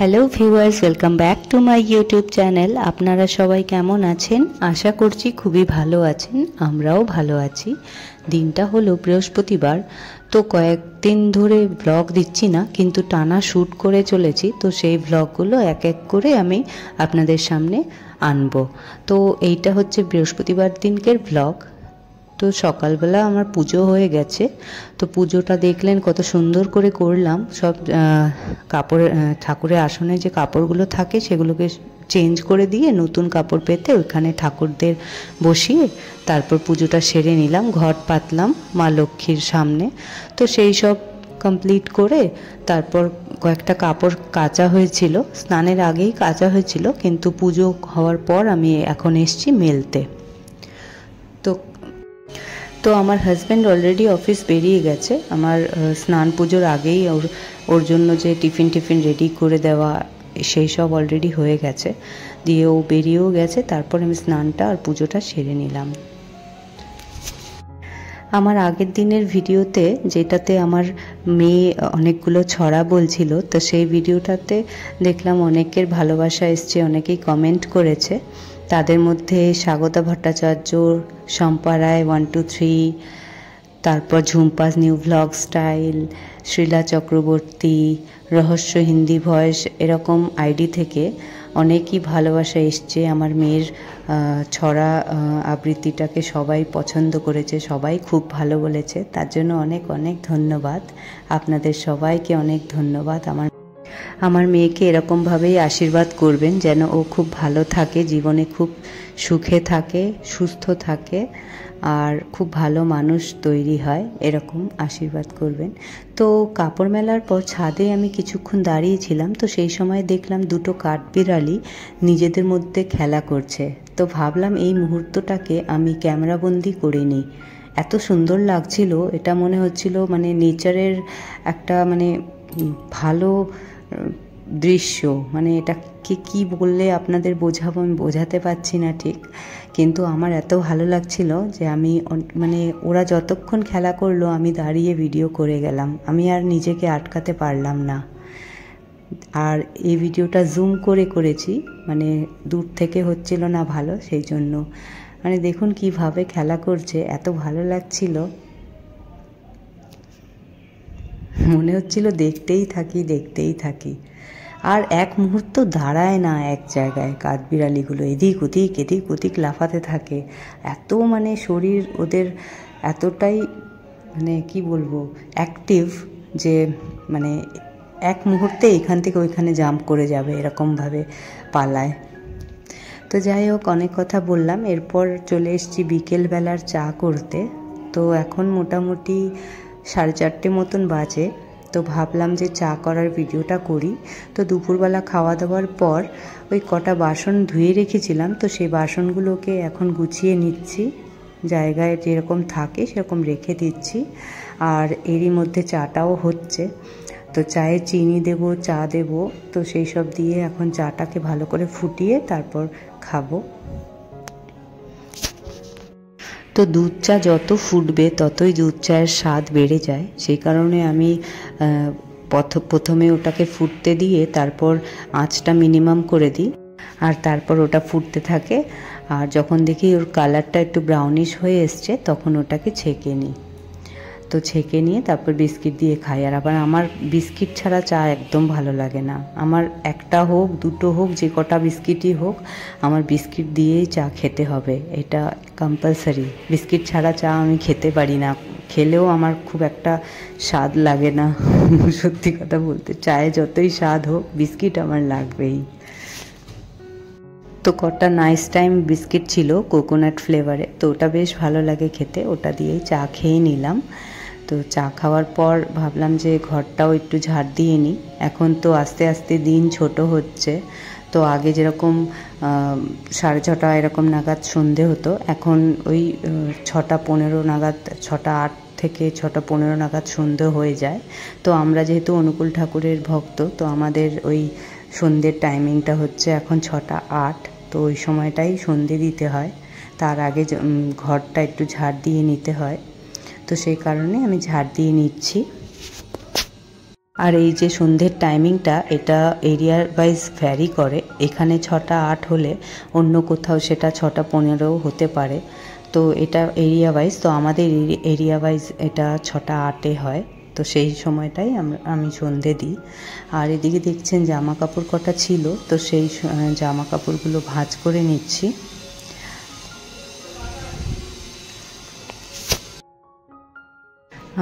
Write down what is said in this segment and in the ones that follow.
Hello viewers, welcome back to my YouTube channel. আপনারা সবাই কেমন আছেন? আশা করছি খুবই ভালো আছেন। আমরাও ভালো আছি। দিনটা হলো বৃহস্পতিবার, তো কয়েকদিন ধরে ব্লগ দিচ্ছি না, কিন্তু টানা শ্যুট করে চলেছি। তো সেই ব্লগগুলো এক এক করে আমি আপনাদের সামনে আনবো। তো এইটা হচ্ছে বৃহস্পতিবার দিনকের ব্লগ। তো সকালবেলা আমার পুজো হয়ে গেছে। তো পুজোটা দেখলেন কত সুন্দর করে করলাম। সব কাপড়, ঠাকুরের আসনে যে কাপড়গুলো থাকে সেগুলোকে চেঞ্জ করে দিয়ে নতুন কাপড় পেতে ওইখানে ঠাকুরদের বসিয়ে তারপর পুজোটা সেরে নিলাম। ঘট পাতলাম মা লক্ষ্মীর সামনে। তো সেই সব কমপ্লিট করে তারপর কয়েকটা কাপড় কাচা হয়েছিল, স্নানের আগেই কাচা হয়েছিল, কিন্তু পুজো হওয়ার পর আমি এখন এসছি মেলতে। তো আমার হাজব্যান্ড অলরেডি অফিস বেরিয়ে গেছে। আমার স্নান পুজোর আগেই ওর জন্য যে টিফিন রেডি করে দেওয়া সেই সব অলরেডি হয়ে গেছে, দিয়ে ও বেরিয়েও গেছে। তারপর আমি স্নানটা আর পুজোটা সেরে নিলাম। আমার আগের দিনের ভিডিওতে, যেটাতে আমার মেয়ে অনেকগুলো ছড়া বলছিল, তো সেই ভিডিওটাতে দেখলাম অনেকের ভালোবাসা এসছে, অনেকেই কমেন্ট করেছে। তাদের মধ্যে স্বাগতা ভট্টাচার্য, শম্পা রায় 1 2 3, তারপর Jhumpa's new vlog style, Shreela Chakraborty, রহস্য হিন্দি ভয়েস, এরকম আইডি থেকে অনেকই ভালোবাসা এসছে। আমার মেয়ের ছড়া আবৃত্তিটাকে সবাই পছন্দ করেছে, সবাই খুব ভালো বলেছে। তার জন্য অনেক অনেক ধন্যবাদ আপনাদের সবাইকে, অনেক ধন্যবাদ। আমার মেয়েকে এরকমভাবেই আশীর্বাদ করবেন যেন ও খুব ভালো থাকে, জীবনে খুব সুখে থাকে, সুস্থ থাকে, আর খুব ভালো মানুষ তৈরি হয়, এরকম আশীর্বাদ করবেন। তো কাপড় মেলার পর ছাদে আমি কিছুক্ষণ দাঁড়িয়েছিলাম। তো সেই সময় দেখলাম দুটো কাঠবিড়ালি নিজেদের মধ্যে খেলা করছে। তো ভাবলাম এই মুহূর্তটাকে আমি ক্যামেরাবন্দি করে নিই। এত সুন্দর লাগছিল, এটা মনে হচ্ছিল মানে নেচারের একটা মানে ভালো দৃশ্য। মানে এটাকে কি বললে আপনাদের বোঝাবো আমি বোঝাতে পারছি না ঠিক, কিন্তু আমার এত ভালো লাগছিল যে আমি মানে ওরা যতক্ষণ খেলা করলো আমি দাঁড়িয়ে ভিডিও করে গেলাম। আমি আর নিজেকে আটকাতে পারলাম না। আর এই ভিডিওটা জুম করে করেছি, মানে দূর থেকে হচ্ছিল না ভালো, সেই জন্য। মানে দেখুন কিভাবে খেলা করছে, এত ভালো লাগছিল, মনে হচ্ছিল দেখতেই থাকি। আর এক মুহূর্ত দাঁড়ায় না এক জায়গায়। কাঠবিড়ালিগুলো এদিক ওদিক লাফাতে থাকে। এত মানে শরীর ওদের এতটাই মানে কি বলবো অ্যাক্টিভ যে মানে এক মুহূর্তে এখান থেকে ওইখানে জাম্প করে যাবে, এরকমভাবে পালায়। তো যাই হোক, অনেক কথা বললাম। এরপর চলে এসেছি বিকেলবেলার চা করতে। তো এখন মোটামুটি 4:30 মতন বাজে। তো ভাবলাম যে চা করার ভিডিওটা করি। তো দুপুরবেলা খাওয়া দাওয়ার পর ওই কটা বাসন ধুয়ে রেখেছিলাম, তো সেই বাসনগুলোকে এখন গুছিয়ে নিচ্ছি, জায়গায় যেরকম থাকে সেরকম রেখে দিচ্ছি। আর এরই মধ্যে চাটাও হচ্ছে। তো চায়ে চিনি দেব, চা দেব, তো সেই সব দিয়ে এখন চাটাকে ভালো করে ফুটিয়ে তারপর খাবো। তো দুধ চা যত ফুটবে ততই দুধ চায়ের স্বাদ বেড়ে যায়। সেই কারণে আমি প্রথমে ওটাকে ফুটতে দিয়ে তারপর আঁচটা মিনিমাম করে দিই, আর তারপর ওটা ফুটতে থাকে। আর যখন দেখি ওর কালারটা একটু ব্রাউনিশ হয়ে এসছে তখন ওটাকে ছেঁকে নিই। তো ছেঁকে নিয়ে তারপর বিস্কিট দিয়ে খাই। আর আবার আমার বিস্কিট ছাড়া চা একদম ভালো লাগে না। আমার একটা হোক দুটো হোক যে কটা বিস্কিটই হোক, আমার বিস্কিট দিয়েই চা খেতে হবে, এটা কম্পালসারি। বিস্কিট ছাড়া চা আমি খেতে পারি না, খেলেও আমার খুব একটা স্বাদ লাগে না। সত্যি কথা বলতে, চায়ে যতই স্বাদ হোক বিস্কিট আমার লাগবেই। তো কটা নাইস টাইম বিস্কিট ছিল কোকোনাট ফ্লেভারে, তো ওটা বেশ ভালো লাগে খেতে, ওটা দিয়েই চা খেয়ে নিলাম। তো চা খাওয়ার পর ভাবলাম যে ঘরটাও একটু ঝাড় দিয়ে নিই। এখন তো আস্তে আস্তে দিন ছোট হচ্ছে। তো আগে যেরকম 6:30 এরকম নাগাদ সন্ধে হতো, এখন ওই 6:15 নাগাদ, 6:08 থেকে 6:15 নাগাদ সন্ধে হয়ে যায়। তো আমরা যেহেতু অনুকূল ঠাকুরের ভক্ত, তো আমাদের ওই সন্ধ্যের টাইমিংটা হচ্ছে এখন 6:08। তো ওই সময়টাই সন্ধে দিতে হয়, তার আগে ঘরটা একটু ঝাড় দিয়ে নিতে হয়। তো সেই কারণে আমি ঝাড় দিয়ে নিচ্ছি। আর এই যে সন্ধ্যের টাইমিংটা এটা এরিয়া ওয়াইজ ভ্যারি করে, এখানে 6টা 8 হলে অন্য কোথাও সেটা 6টা 15 হতে পারে। তো এটা এরিয়া ওয়াইজ, তো আমাদের এরিয়া ওয়াইজ এটা 6টা 8-এ হয়। তো সেই সময়টাই আমি সন্ধে দিই। আর এদিকে দেখছেন জামা কাপড় কটা ছিল, তো সেই জামা কাপড়গুলো ভাঁজ করে নিচ্ছি।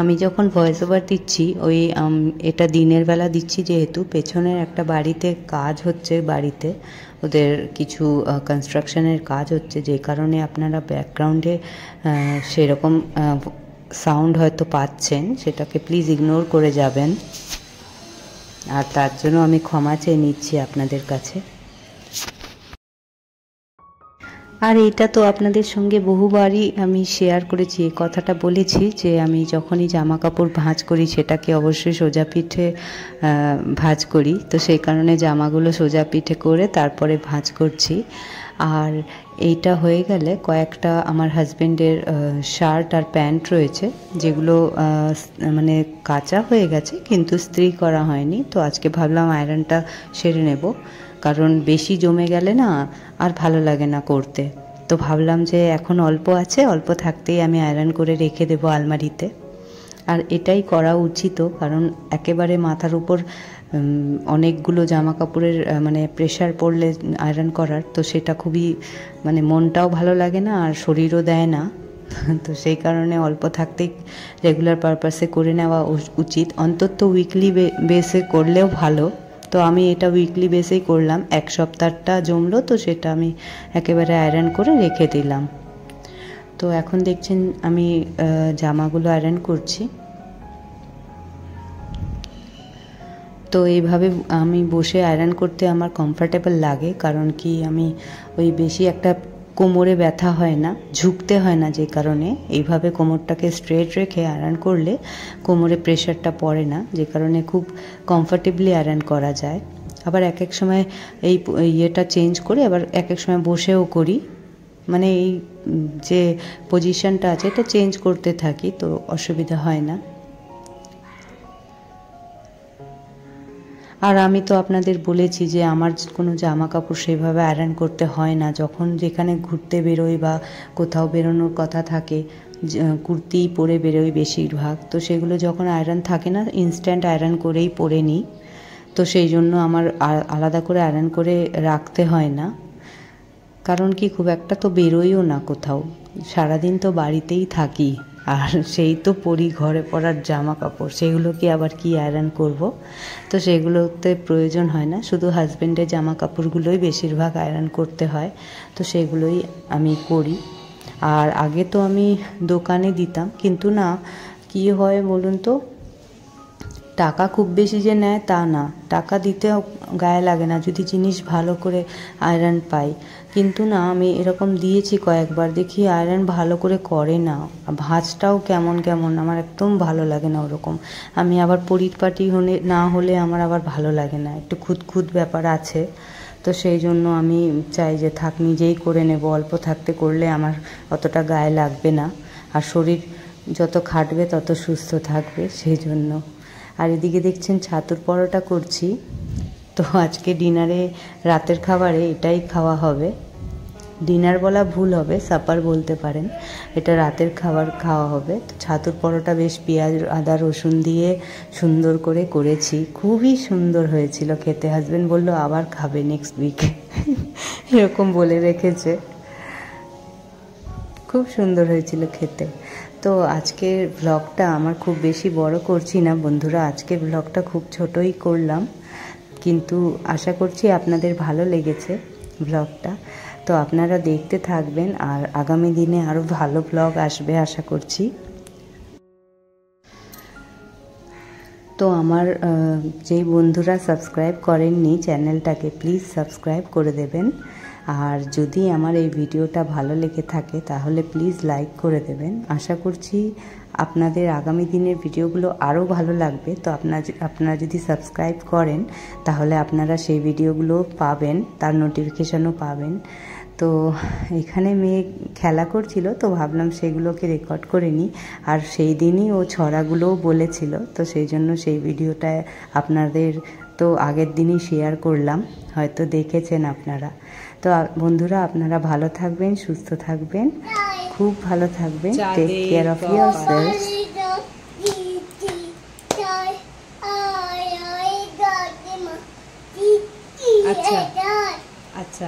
আমি যখন ভয়েস ওভার দিচ্ছি এটা দিনের বেলা দিচ্ছি, যেহেতু পেছনের একটা বাড়িতে কাজ হচ্ছে, বাড়িতে ওদের কিছু কনস্ট্রাকশনের কাজ হচ্ছে, যে কারণে আপনারা ব্যাকগ্রাউন্ডে সেরকম সাউন্ড হয়তো পাচ্ছেন, সেটাকে প্লিজ ইগনোর করে যাবেন। আর তার জন্য আমি ক্ষমা চেয়ে নিচ্ছি আপনাদের কাছে। আর এটা তো আপনাদের সঙ্গে বহুবারই আমি শেয়ার করেছি, এই কথাটা বলেছি যে আমি যখনই জামা কাপড় ভাঁজ করি সেটাকে অবশ্যই সোজা পিঠে ভাঁজ করি। তো সেই কারণে জামাগুলো সোজা পিঠে করে তারপরে ভাঁজ করছি। আর এইটা হয়ে গেলে কয়েকটা আমার হাজব্যান্ডের শার্ট আর প্যান্ট রয়েছে, যেগুলো মানে কাচা হয়ে গেছে কিন্তু ইস্ত্রি করা হয়নি। তো আজকে ভাবলাম আয়রনটা সেরে নেব, কারণ বেশি জমে গেলে না আর ভালো লাগে না করতে। তো ভাবলাম যে এখন অল্প আছে, অল্প থাকতেই আমি আয়রন করে রেখে দেবো আলমারিতে। আর এটাই করা উচিত, কারণ একেবারে মাথার উপর অনেকগুলো জামা কাপড়ের মানে প্রেশার পড়লে আয়রন করার, তো সেটা খুবই মানে মনটাও ভালো লাগে না আর শরীরও দেয় না। তো সেই কারণে অল্প থাকতেই রেগুলার পারপাসে করে নেওয়া উচিত, অন্তত উইকলি বেসে করলেও ভালো। তো আমি এটা উইকলি বেসেই করলাম, এক সপ্তাহটা জমলো তো সেটা আমি একেবারে আয়রন করে রেখে দিলাম। তো এখন দেখছেন আমি জামাগুলো আয়রন করছি। তো এইভাবে আমি বসে আয়রন করতে আমার কমফর্টেবল লাগে, কারণ কি আমি ওই বেশি একটা কোমরে ব্যথা হয় না, ঝুঁকতে হয় না, যে কারণে এইভাবে কোমরটাকে স্ট্রেট রেখে আয়রন করলে কোমরে প্রেশারটা পড়ে না, যে কারণে খুব কমফর্টেবলি আয়রন করা যায়। আবার এক এক সময় এই ইয়েটা চেঞ্জ করে আবার এক এক সময় বসেও করি, মানে এই যে পজিশনটা আছে এটা চেঞ্জ করতে থাকি, তো অসুবিধা হয় না। আর আমি তো আপনাদের বলেছি যে আমার কোনো জামা কাপড় সেভাবে আয়রন করতে হয় না, যখন যেখানে ঘুরতে বেরোই বা কোথাও বেরোনোর কথা থাকে কুর্তিই পরে বেরোই বেশিরভাগ, তো সেগুলো যখন আয়রন থাকে না ইনস্ট্যান্ট আয়রন করেই পরে নিই। তো সেই জন্য আমার আলাদা করে আয়রন করে রাখতে হয় না, কারণ কি খুব একটা তো বেরোইও না কোথাও, সারাদিন তো বাড়িতেই থাকি, আর সেই তো পরি ঘরে পরার জামা কাপড়, সেগুলো কি আবার কি আয়রন করব। তো সেগুলোতে প্রয়োজন হয় না, শুধু হাজব্যান্ডের জামা কাপড়গুলোই বেশিরভাগ আয়রন করতে হয়, তো সেগুলোই আমি করি। আর আগে তো আমি দোকানে দিতাম, কিন্তু না কি হয় বলুন তো, টাকা খুব বেশি যে নেয় তা না, টাকা দিতে গায়ে লাগে না যদি জিনিস ভালো করে আয়রন পাই। কিন্তু না আমি এরকম দিয়েছি কয়েকবার, দেখি আয়রন ভালো করে করে না, ভাঁজটাও কেমন কেমন, আমার একদম ভালো লাগে না ওরকম। আমি আবার পরিপাটি না হলে আমার আবার ভালো লাগে না, একটু খুঁতখুঁত ব্যাপার আছে। তো সেই জন্য আমি চাই যে থাক নিজেই করে নেব, অল্প থাকতে করলে আমার অতটা গায়ে লাগবে না, আর শরীর যত খাটবে তত সুস্থ থাকবে, সেই জন্য। আর এদিকে দেখছেন ছাতুর পরোটা করছি। তো আজকে ডিনারে রাতের খাবারে এটাই খাওয়া হবে, ডিনার বলা ভুল হবে, সাপার বলতে পারেন, এটা রাতের খাবার খাওয়া হবে। তো ছাতুর পরোটা বেশ পেঁয়াজ আদা রসুন দিয়ে সুন্দর করে করেছি, খুবই সুন্দর হয়েছিল খেতে। হাজব্যান্ড বলল আবার খাবে নেক্সট উইকে, এরকম বলে রেখেছে, খুব সুন্দর হয়েছিল খেতে। তো আজকের ব্লগটা আমার খুব বেশি বড় করছি না বন্ধুরা, আজকের ব্লগটা খুব ছোটই করলাম, কিন্তু আশা করছি আপনাদের ভালো লেগেছে ব্লগটা। তো আপনারা দেখতে থাকবেন, আর আগামী দিনে আরও ভালো ব্লগ আসবে আশা করছি। তো আমার যেই বন্ধুরা সাবস্ক্রাইব করেননি চ্যানেলটাকে প্লিজ সাবস্ক্রাইব করে দেবেন, আর যদি আমার এই ভিডিওটা ভালো লেগে থাকে তাহলে প্লিজ লাইক করে দেবেন। আশা করছি আপনাদের আগামী দিনের ভিডিওগুলো আরও ভালো লাগবে। তো আপনারা যদি সাবস্ক্রাইব করেন তাহলে আপনারা সেই ভিডিওগুলো পাবেন, তার নোটিফিকেশানও পাবেন। তো এখানে মেয়ে খেলা করছিল, তো ভাবলাম সেগুলোকে রেকর্ড করে নিই। আর সেই দিনই ও ছড়াগুলোও বলেছিল, তো সেই জন্য সেই ভিডিওটা আপনাদের তো আগের দিনই শেয়ার করলাম, হয়তো দেখেছেন আপনারা। তো বন্ধুরা, আপনারা ভালো থাকবেন, সুস্থ থাকবেন, খুব ভালো থাকবেন। Take care of yourself. আচ্ছা আচ্ছা